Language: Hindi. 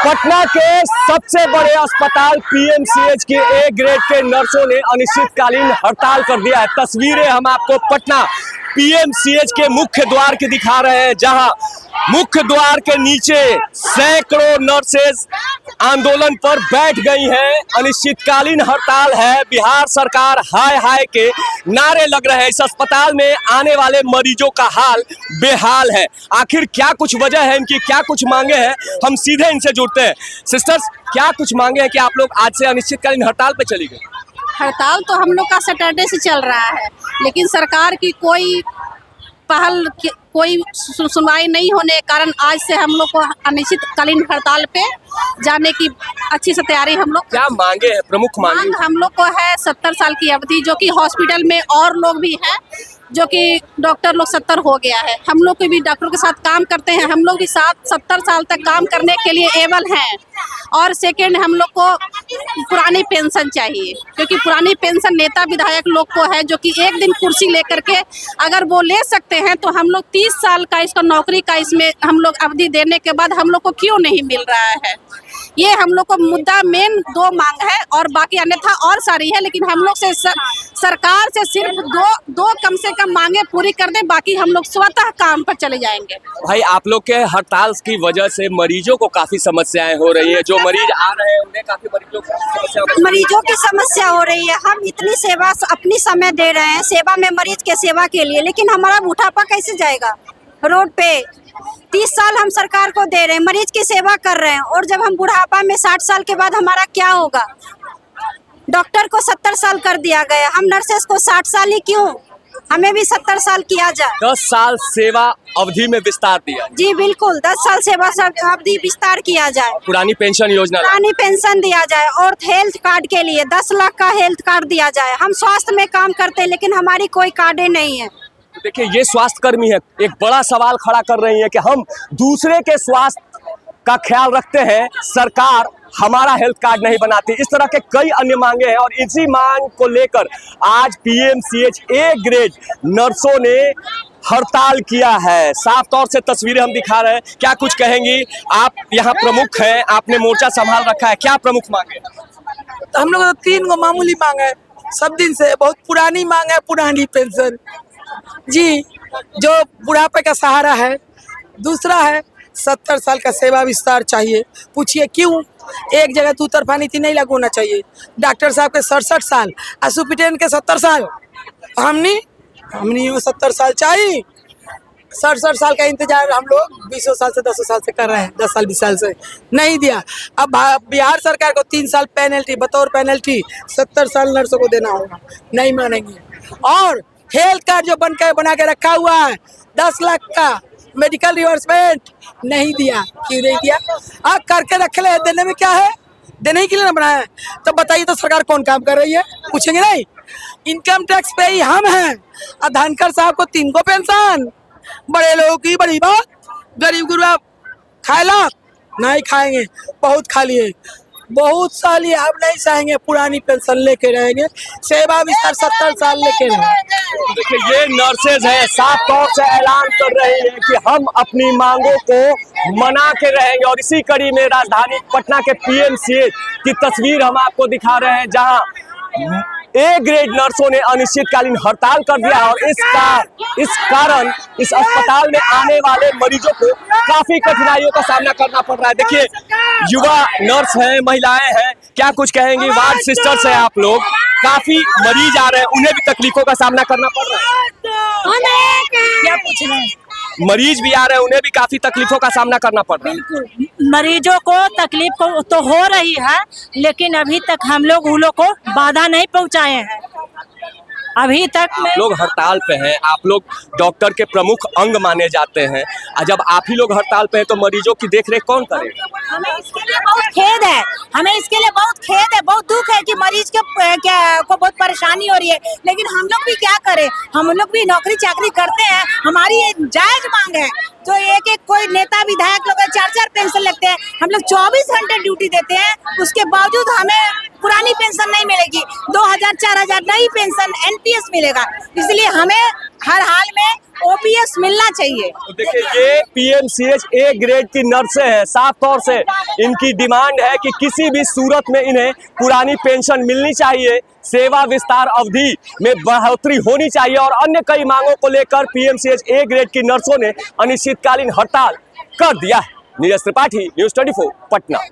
पटना के सबसे बड़े अस्पताल पीएमसीएच के ए ग्रेड के नर्सों ने अनिश्चितकालीन हड़ताल कर दिया है। तस्वीरें हम आपको पटना पीएमसीएच के मुख्य द्वार की दिखा रहे हैं, जहां मुख्य द्वार के नीचे सैकड़ों नर्सेज आंदोलन पर बैठ गई हैं। अनिश्चितकालीन हड़ताल है। बिहार सरकार हाय हाय के नारे लग रहे हैं। इस अस्पताल में आने वाले मरीजों का हाल बेहाल है। आखिर क्या कुछ वजह है इनकी, क्या कुछ मांगे हैं, हम सीधे इनसे जुड़ते हैं। सिस्टर्स, क्या कुछ मांगे हैं कि आप लोग आज से अनिश्चितकालीन हड़ताल पे चली गई? हड़ताल तो हम लोग का सैटरडे से चल रहा है, लेकिन सरकार की कोई पहल कोई सुनवाई नहीं होने के कारण आज से हम लोग को अनिश्चितकालीन हड़ताल पे जाने की अच्छी से तैयारी हम लोग। क्या मांगे हैं, प्रमुख मांगे? हम लोग को है 70 साल की अवधि, जो कि हॉस्पिटल में और लोग भी हैं, जो कि डॉक्टर लोग 70 हो गया है। हम लोग भी डॉक्टर के साथ काम करते हैं, हम लोग भी 70 साल तक काम करने के लिए एबल हैं। और सेकेंड, हम लोग को पुरानी पेंशन चाहिए, क्योंकि पुरानी पेंशन नेता विधायक लोग को है, जो कि एक दिन कुर्सी लेकर के अगर वो ले सकते हैं तो हम लोग 30 साल का इसका नौकरी का इसमें हम लोग अवधि देने के बाद हम लोग को क्यों नहीं मिल रहा है। ये हम लोग को मुद्दा मेन 2 मांग है, और बाकी अन्यथा और सारी है, लेकिन हम लोग से सरकार से सिर्फ दो कम से कम मांगे पूरी कर दे, बाकी हम लोग स्वतः काम पर चले जाएंगे। भाई, आप लोग के हड़ताल की वजह से मरीजों को काफी समस्याएं हो रही है। जो मरीज आ रहे हैं उन्हें काफी मरीजों की समस्या हो रही है। हम इतनी सेवा अपनी समय दे रहे हैं सेवा में, मरीज के सेवा के लिए, लेकिन हमारा बुढ़ापा कैसे जाएगा? रोड पे 30 साल हम सरकार को दे रहे हैं, मरीज की सेवा कर रहे हैं, और जब हम बुढ़ापा में 60 साल के बाद हमारा क्या होगा? डॉक्टर को 70 साल कर दिया गया, हम नर्सेस को 60 साल ही क्यों? हमें भी 70 साल किया जाए। 10 साल सेवा अवधि में विस्तार दिया। जी बिल्कुल, 10 साल सेवा अवधि विस्तार किया जाए। पुरानी पेंशन योजना, पुरानी पेंशन दिया जाए, और हेल्थ कार्ड के लिए 10 लाख का हेल्थ कार्ड दिया जाए। हम स्वास्थ्य में काम करते हैं, लेकिन हमारी कोई कार्डे नहीं है। देखिए, ये स्वास्थ्य कर्मी है, एक बड़ा सवाल खड़ा कर रही है कि हम दूसरे के स्वास्थ्य का ख्याल रखते हैं, सरकार हमारा हेल्थ कार्ड नहीं बनाती। इस तरह के कई अन्य मांगे हैं, और इसी मांग को लेकर आज पीएमसीएच ए ग्रेड नर्सों ने हड़ताल किया है। साफ तौर से तस्वीरें हम दिखा रहे हैं। क्या कुछ कहेंगी आप? यहाँ प्रमुख हैं, आपने मोर्चा संभाल रखा है, क्या प्रमुख मांगे? तो हम लोग तो 3 गो मामूली मांग है, सब दिन से बहुत पुरानी मांग है। पुरानी पेंशन जी, जो बुढ़ापे का सहारा है। दूसरा है 70 साल का सेवा विस्तार चाहिए। पूछिए क्यों? एक जगह 2 तरफा नीति नहीं लागू होना चाहिए। डॉक्टर साहब के 67 साल, सुप्रिटेंडेंट के 70 साल, हमनी 70 साल चाहिए। 67 साल का इंतजार हम लोग 20 साल से 10 साल से कर रहे हैं, 10 साल 20 साल से नहीं दिया। अब बिहार सरकार को 3 साल पेनल्टी, बतौर पेनल्टी 70 साल नर्सों को देना होगा, नहीं मानेंगे। और हेल्थ कार्ड जो बना के रखा हुआ है 10 लाख का मेडिकल रिवर्समेंट नहीं दिया। क्यों नहीं दिया? आप करके रख ले, देने में क्या है? देने के लिए ना बनाया है। तो बताइए, तो सरकार कौन काम कर रही है? पूछेंगे नहीं। इनकम टैक्स पे ही हम हैं। और धनखड़ साहब को 3 को पेंशन, बड़े लोगों की बड़ी बात, गरीब गुरबा खाएला नहीं खाएंगे, बहुत खा लिए, बहुत साल ही अब नहीं चाहेंगे। पुरानी पेंशन लेके रहेंगे, सेवा विस्तार 70 साल लेके रहेंगे। देखिए, ये नर्सेज है, साफ तौर से ऐलान कर रही है कि हम अपनी मांगों को मना के रहेंगे। और इसी कड़ी में राजधानी पटना के पीएमसीएच की तस्वीर हम आपको दिखा रहे हैं, जहां ए ग्रेड नर्सों ने अनिश्चितकालीन हड़ताल कर दिया। और इस कारण इस अस्पताल में आने वाले मरीजों को काफी कठिनाइयों का सामना करना पड़ रहा है। देखिए, युवा नर्स हैं, महिलाएं हैं, क्या कुछ कहेंगी? वार्ड सिस्टर्स हैं आप लोग, काफी मरीज आ रहे हैं, उन्हें भी तकलीफों का सामना करना पड़ रहा है। क्या पूछ रहे हैं? मरीज भी आ रहे हैं, उन्हें भी काफी तकलीफों का सामना करना पड़ रहा है। बिल्कुल, मरीजों को तकलीफ को तो हो रही है, लेकिन अभी तक हम लोग उन लोग को बाधा नहीं पहुंचाए हैं। अभी तक आप लोग हड़ताल पे हैं, आप लोग डॉक्टर के प्रमुख अंग माने जाते हैं, और जब आप ही लोग हड़ताल पे हैं तो मरीजों की देखरेख कौन करेगा? हमें इसके लिए बहुत खेद है, बहुत दुख है कि मरीज को बहुत परेशानी हो रही है, लेकिन हम लोग भी क्या करें? हम लोग भी नौकरी चाकरी करते हैं, हमारी जायज मांग है। तो एक कोई नेता विधायक लोग 4-4 पेंशन लगते हैं, हम लोग 24 घंटे ड्यूटी देते हैं, उसके बावजूद हमें पुरानी पेंशन नहीं मिलेगी। 2000-4000 नई पेंशन NPS मिलेगा। इसलिए हमें हर हाल में ओपीएस मिलना चाहिए। तो देखिए ये पीएमसीएच ए ग्रेड की नर्सें हैं, साफ तौर से इनकी डिमांड है कि किसी भी सूरत में इन्हें पुरानी पेंशन मिलनी चाहिए, सेवा विस्तार अवधि में बढ़ोतरी होनी चाहिए और अन्य कई मांगों को लेकर पीएमसीएच ए ग्रेड की नर्सों ने अनिश्चितकालीन हड़ताल कर दिया है। नीरज त्रिपाठी, न्यूज़ 24 पटना।